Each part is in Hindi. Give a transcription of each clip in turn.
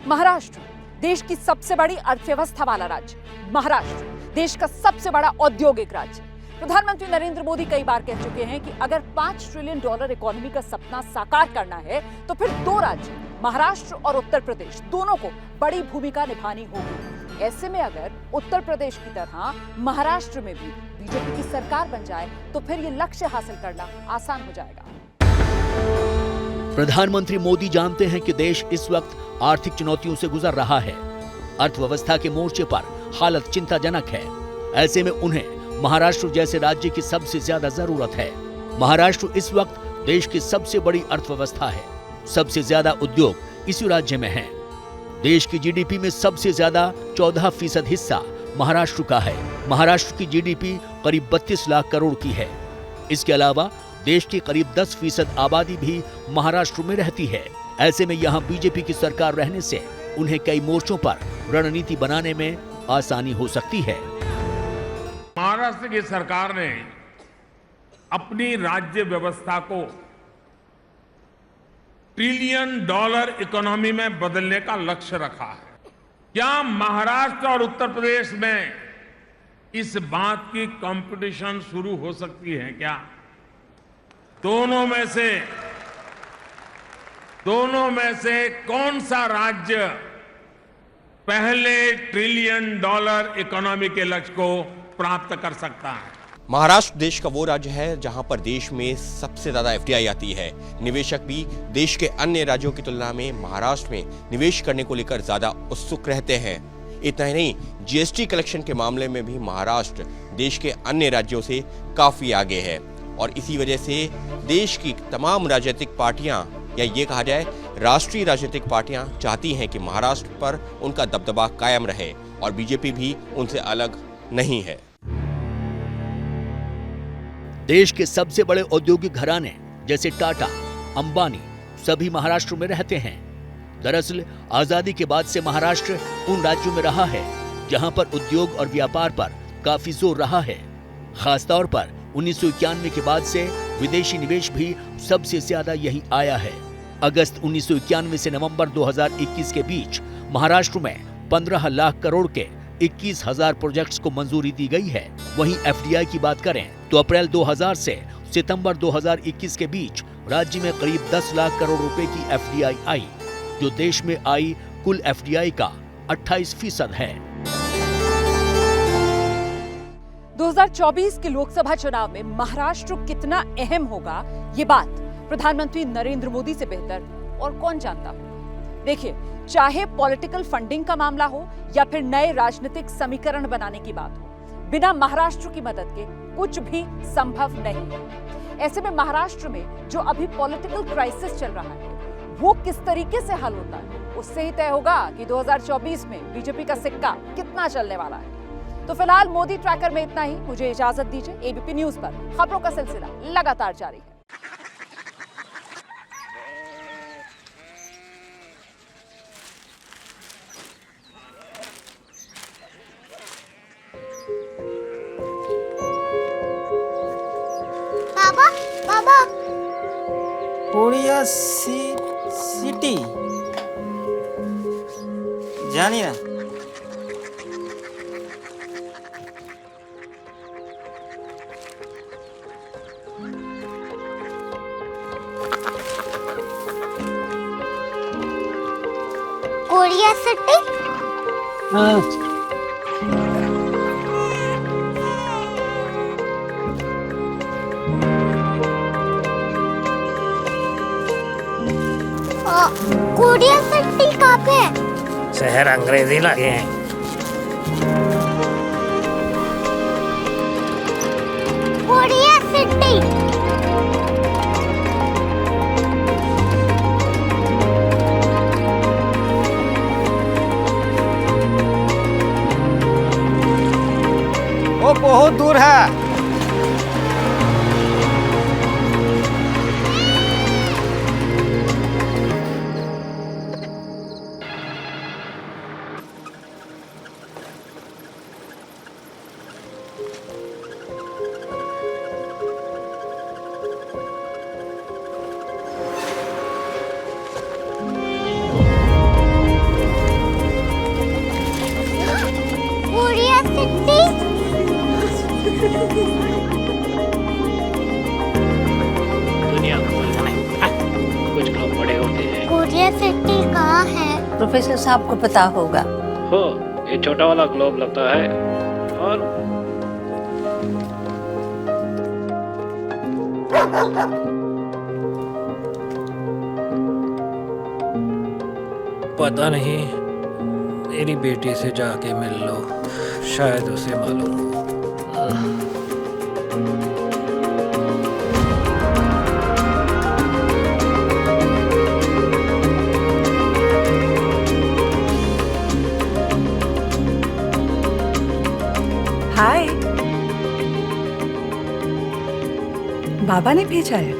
महाराष्ट्र देश की सबसे बड़ी अर्थव्यवस्था वाला राज्य, महाराष्ट्र देश का सबसे बड़ा औद्योगिक राज्य। प्रधानमंत्री नरेंद्र मोदी कई बार कह चुके हैं कि अगर $5 ट्रिलियन इकोनॉमी का सपना साकार करना है तो फिर दो राज्य महाराष्ट्र और उत्तर प्रदेश दोनों को बड़ी भूमिका निभानी होगी। ऐसे में अगर उत्तर प्रदेश की तरह महाराष्ट्र में भी बीजेपी की सरकार बन जाए तो फिर ये लक्ष्य हासिल करना आसान हो जाएगा। प्रधानमंत्री मोदी जानते हैं कि देश इस वक्त आर्थिक चुनौतियों से गुजर रहा है। अर्थव्यवस्था के मोर्चे पर हालत चिंताजनक है। ऐसे में उन्हें महाराष्ट्र जैसे राज्य की सबसे ज्यादा जरूरत है। महाराष्ट्र इस वक्त देश की सबसे बड़ी अर्थव्यवस्था है। सबसे ज्यादा उद्योग इसी राज्य में हैं। देश की जीडीपी में सबसे ज्यादा 14% हिस्सा महाराष्ट्र का है। महाराष्ट्र की जीडीपी करीब 32 लाख करोड़ की है। इसके अलावा देश की करीब 10% आबादी भी महाराष्ट्र में रहती है। ऐसे में यहाँ बीजेपी की सरकार रहने से उन्हें कई मोर्चों पर रणनीति बनाने में आसानी हो सकती है। महाराष्ट्र की सरकार ने अपनी राज्य व्यवस्था को $1 ट्रिलियन इकोनॉमी में बदलने का लक्ष्य रखा है। क्या महाराष्ट्र और उत्तर प्रदेश में इस बात की कंपटीशन शुरू हो सकती है? क्या दोनों में से कौन सा राज्य पहले $1 ट्रिलियन इकोनॉमी के लक्ष्य को प्राप्त कर सकता है? महाराष्ट्र देश का वो राज्य है जहां पर देश में सबसे ज्यादा एफडीआई आती है। निवेशक भी देश के अन्य राज्यों की तुलना में महाराष्ट्र में निवेश करने को लेकर ज्यादा उत्सुक रहते हैं। इतना ही नहीं, जीएसटी कलेक्शन के मामले में भी महाराष्ट्र देश के अन्य राज्यों से काफी आगे है और इसी वजह से देश की तमाम राजनीतिक पार्टियां या ये कहा जाए राष्ट्रीय राजनीतिक पार्टियां चाहती हैं कि महाराष्ट्र पर उनका दबदबा कायम रहे और बीजेपी भी उनसे अलग नहीं है। देश के सबसे बड़े औद्योगिक घराने जैसे टाटा, अंबानी सभी महाराष्ट्र में रहते हैं। दरअसल आजादी के बाद से महाराष्ट्र उन राज्यों में रहा है जहां पर उद्योग और व्यापार पर काफी जोर रहा है। खासतौर पर 1991 के बाद से विदेशी निवेश भी सबसे ज्यादा यही आया है। अगस्त 1991 से नवंबर 2021 के बीच महाराष्ट्र में 15 लाख करोड़ के 21,000 प्रोजेक्ट्स को मंजूरी दी गई है। वहीं एफडीआई की बात करें तो अप्रैल 2000 से सितंबर 2021 के बीच राज्य में करीब 10 लाख करोड़ रुपए की एफडीआई आई, जो देश में आई कुल एफडीआई का 28% है। 2024 के लोकसभा चुनाव में महाराष्ट्र कितना अहम होगा, ये बात प्रधानमंत्री नरेंद्र मोदी से बेहतर और कौन जानता हो। देखिए, चाहे पॉलिटिकल फंडिंग का मामला हो या फिर नए राजनीतिक समीकरण बनाने की बात हो, बिना महाराष्ट्र की मदद के कुछ भी संभव नहीं है। ऐसे में महाराष्ट्र में जो अभी पॉलिटिकल क्राइसिस चल रहा है वो किस तरीके से हल होता है, उससे ही तय होगा कि 2024 में बीजेपी का सिक्का कितना चलने वाला है। तो फिलहाल मोदी ट्रैकर में इतना ही। मुझे इजाजत दीजिए। एबीपी न्यूज पर खबरों का सिलसिला लगातार जारी है। बाबा कोरिया सिटी जानी ना। Korea city? हाँ। कोरिया सिटी कहाँ पे है? शहर अंग्रेजी लगे हैं। Korea city. वो बहुत दूर है। प्रोफेसर साहब को पता होगा। हो, ये छोटा वाला ग्लोब लगता है। और पता नहीं, मेरी बेटी से जाके मिल लो, शायद उसे मालूम हो। हाय, बाबा ने भेजा है।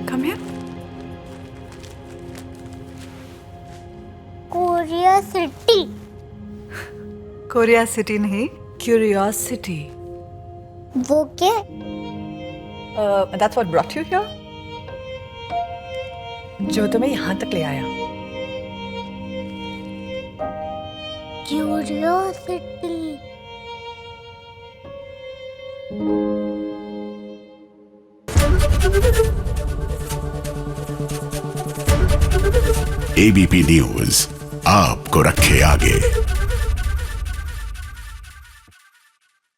Come here. Korea city. Korea city नहीं, क्यूरियोसिटी। वो क्या? That's what brought you here? जो तुम्हें यहाँ तक ले आया। क्यूरियोसिटी। एबीपी न्यूज आपको रखे आगे।